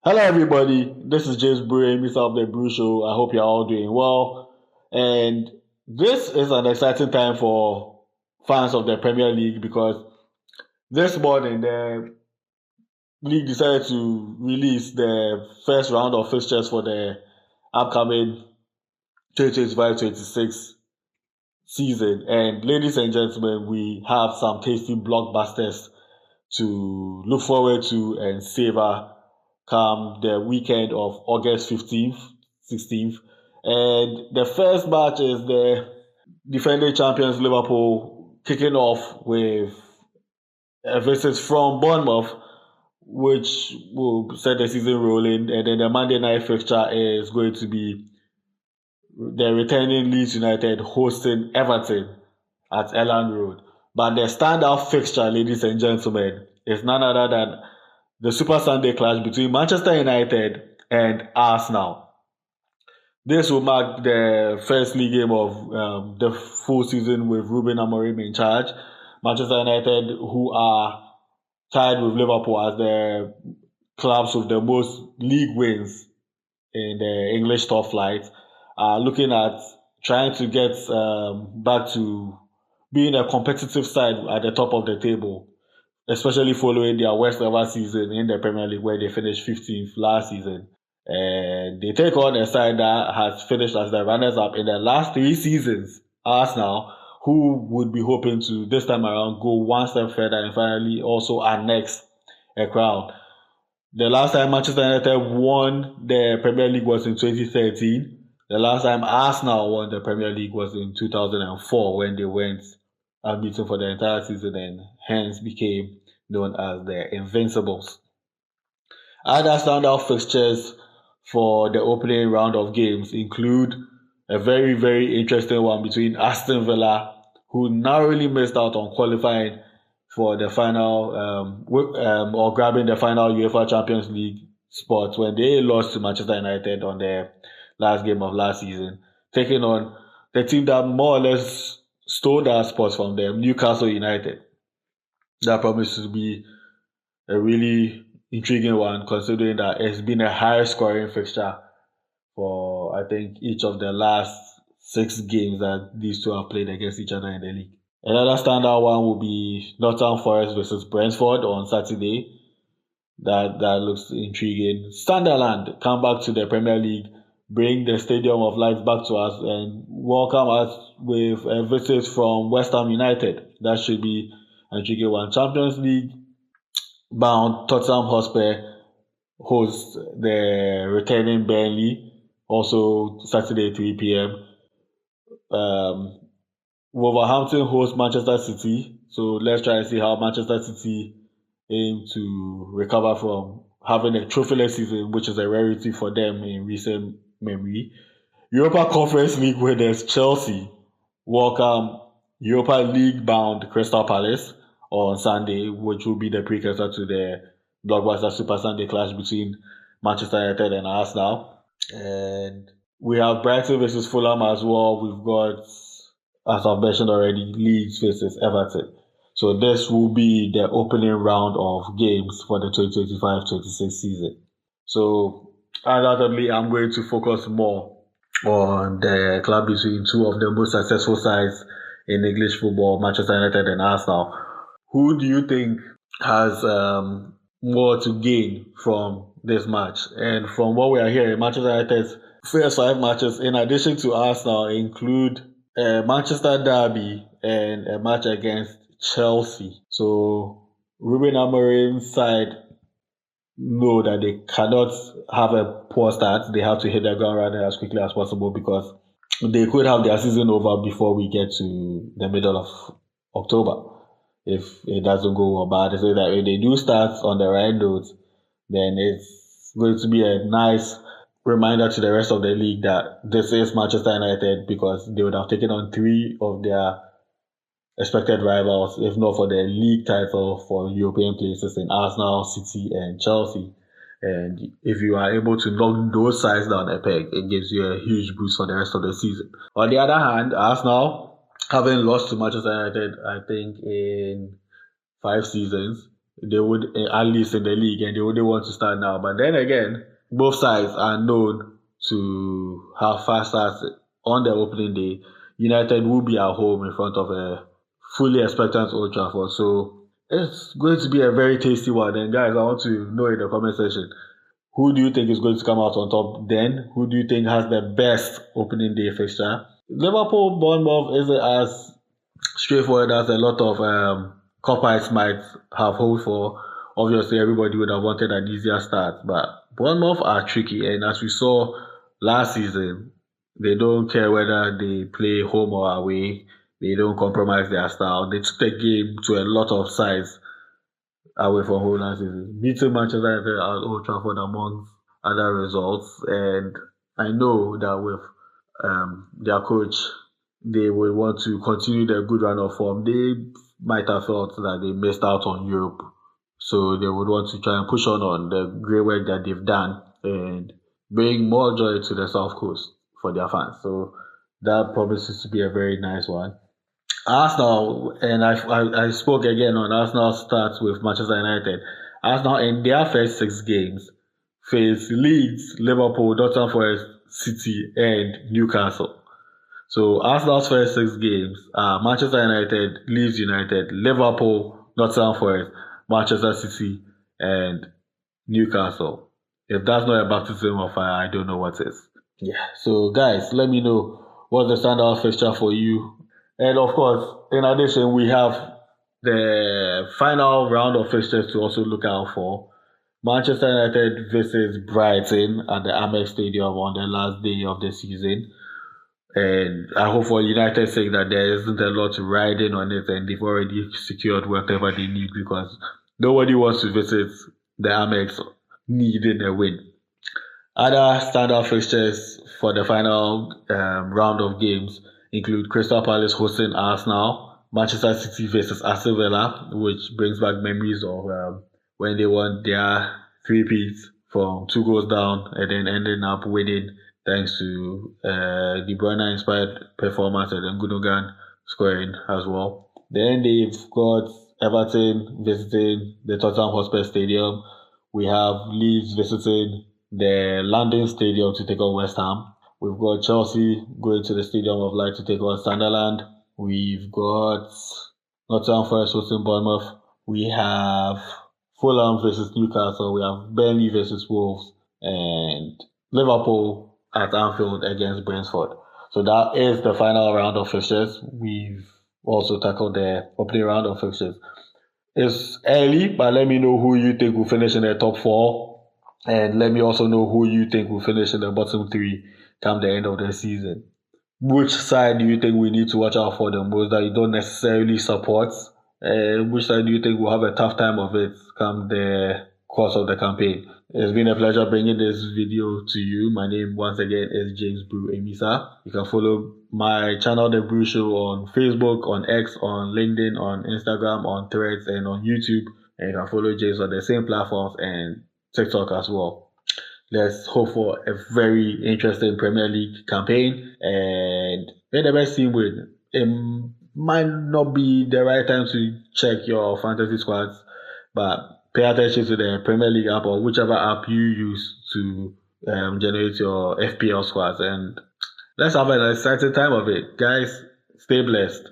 Hello, everybody. This is James Brew, of the Brew Show. I hope you're all doing well. And this is an exciting time for fans of the Premier League because this morning the league decided to release the first round of fixtures for the upcoming 2025-26 season. And ladies and gentlemen, we have some tasty blockbusters to look forward to and savor come the weekend of August 15th, 16th. And the first match is the defending champions Liverpool kicking off with a visit from Bournemouth, which will set the season rolling. And then the Monday night fixture is going to be the returning Leeds United hosting Everton at Elland Road. But the standout fixture, ladies and gentlemen, is none other than the Super Sunday clash between Manchester United and Arsenal. This will mark the first league game of the full season with Ruben Amorim in charge. Manchester United, who are tied with Liverpool as the clubs with the most league wins in the English top flight, are looking at trying to get back to being a competitive side at the top of the table, especially following their worst ever season in the Premier League where they finished 15th last season. And they take on a side that has finished as the runners-up in the last 3 seasons, Arsenal, who would be hoping to, this time around, go one step further and finally also annex a crown. The last time Manchester United won the Premier League was in 2013. The last time Arsenal won the Premier League was in 2004 when they went unbeaten for the entire season and hence became known as the Invincibles. Other standout fixtures for the opening round of games include a very, very interesting one between Aston Villa, who narrowly missed out on qualifying for the final or grabbing the final UEFA Champions League spot when they lost to Manchester United on the last game of last season, taking on the team that more or less stole that spot from them, Newcastle United. That promises to be a really intriguing one, considering that it's been a high scoring fixture for, I think, each of the last 6 games that these two have played against each other in the league. Another standout one will be Nottingham Forest versus Brentford on Saturday. That looks intriguing. Sunderland come back to the Premier League, bring the Stadium of Light back to us, and welcome us with a visit from West Ham United. That should be an intriguing one. Champions League bound Tottenham Hotspur hosts the returning Burnley, also Saturday 3 p.m. Wolverhampton hosts Manchester City, so let's try and see how Manchester City aim to recover from having a trophyless season, which is a rarity for them in recent memory. Europa Conference League winners Chelsea welcome Europa League bound Crystal Palace on Sunday, which will be the precursor to the blockbuster Super Sunday clash between Manchester United and Arsenal. And we have Brighton versus Fulham as well. We've got, as I've mentioned already, Leeds versus Everton. So this will be the opening round of games for the 2025-26 season. So undoubtedly, I'm going to focus more on the club between two of the most successful sides in English football, Manchester United and Arsenal. Who do you think has more to gain from this match? And from what we are hearing, Manchester United's first 5 matches, in addition to Arsenal, include a Manchester derby and a match against Chelsea. So Ruben Amorim's side know that they cannot have a poor start. They have to hit the ground running as quickly as possible because they could have their season over before we get to the middle of October if it doesn't go well. But they say that if they do start on the right note, then it's going to be a nice reminder to the rest of the league that this is Manchester United, because they would have taken on 3 of their expected rivals, if not for the league title for European places in Arsenal, City and Chelsea. And if you are able to knock those sides down a peg, it gives you a huge boost for the rest of the season. On the other hand, Arsenal, having lost to Manchester United, I think, in 5 seasons, they would at least in the league, and they wouldn't want to start now. But then again, both sides are known to have fast starts on their opening day. United will be at home in front of a fully expectant Old Trafford, so it's going to be a very tasty one. And guys, I want to know in the comment section, who do you think is going to come out on top then? Who do you think has the best opening day fixture? Liverpool Bournemouth isn't as straightforward as a lot of Copites might have hoped for. Obviously, everybody would have wanted an easier start, but Bournemouth are tricky, and as we saw last season, they don't care whether they play home or away. They don't compromise their style. They took the game to a lot of sides away from home last season, beating Manchester United at Old Trafford among other results. And I know that with their coach, they will want to continue their good run of form. They might have felt that they missed out on Europe, so they would want to try and push on the great work that they've done and bring more joy to the South Coast for their fans. So that promises to be a very nice one. Arsenal, and I spoke again on Arsenal starts with Manchester United. Arsenal in their first 6 games face Leeds, Liverpool, Nottingham Forest, City, and Newcastle. So Arsenal's first 6 games are Manchester United, Leeds United, Liverpool, Nottingham Forest, Manchester City, and Newcastle. If that's not a baptism of fire, I don't know what is. Yeah. So guys, let me know what's the standout fixture for you. And of course, in addition, we have the final round of fixtures to also look out for. Manchester United visits Brighton at the Amex Stadium on the last day of the season. And I hope for United's sake that there isn't a lot riding on it and they've already secured whatever they need, because nobody wants to visit the Amex needing a win. Other standout fixtures for the final round of games include Crystal Palace hosting Arsenal, Manchester City versus Aston Villa, which brings back memories of when they won their three-peats from 2 goals down and then ending up winning thanks to De Bruyne-inspired performance and then Gundogan scoring as well. Then they've got Everton visiting the Tottenham Hotspur Stadium. We have Leeds visiting the London Stadium to take on West Ham. We've got Chelsea going to the Stadium of Light to take on Sunderland. We've got Nottingham Forest hosting Bournemouth. We have Fulham versus Newcastle. We have Burnley versus Wolves. And Liverpool at Anfield against Brentford. So that is the final round of fixtures. We've also tackled the opening round of fixtures. It's early, but let me know who you think will finish in the top 4. And let me also know who you think will finish in the bottom 3 come the end of the season. Which side do you think we need to watch out for the most that you don't necessarily support? Which side do you think will have a tough time of it come the course of the campaign? It's been a pleasure bringing this video to you. My name once again is James Brew Emisa. You can follow my channel, The Brew Show, on Facebook, on X, on LinkedIn, on Instagram, on Threads, and on YouTube. And you can follow James on the same platforms and TikTok as well. Let's hope for a very interesting Premier League campaign and may the best team win. It might not be the right time to check your fantasy squads, but pay attention to the Premier League app or whichever app you use to generate your FPL squads. And let's have an exciting time of it. Guys, stay blessed.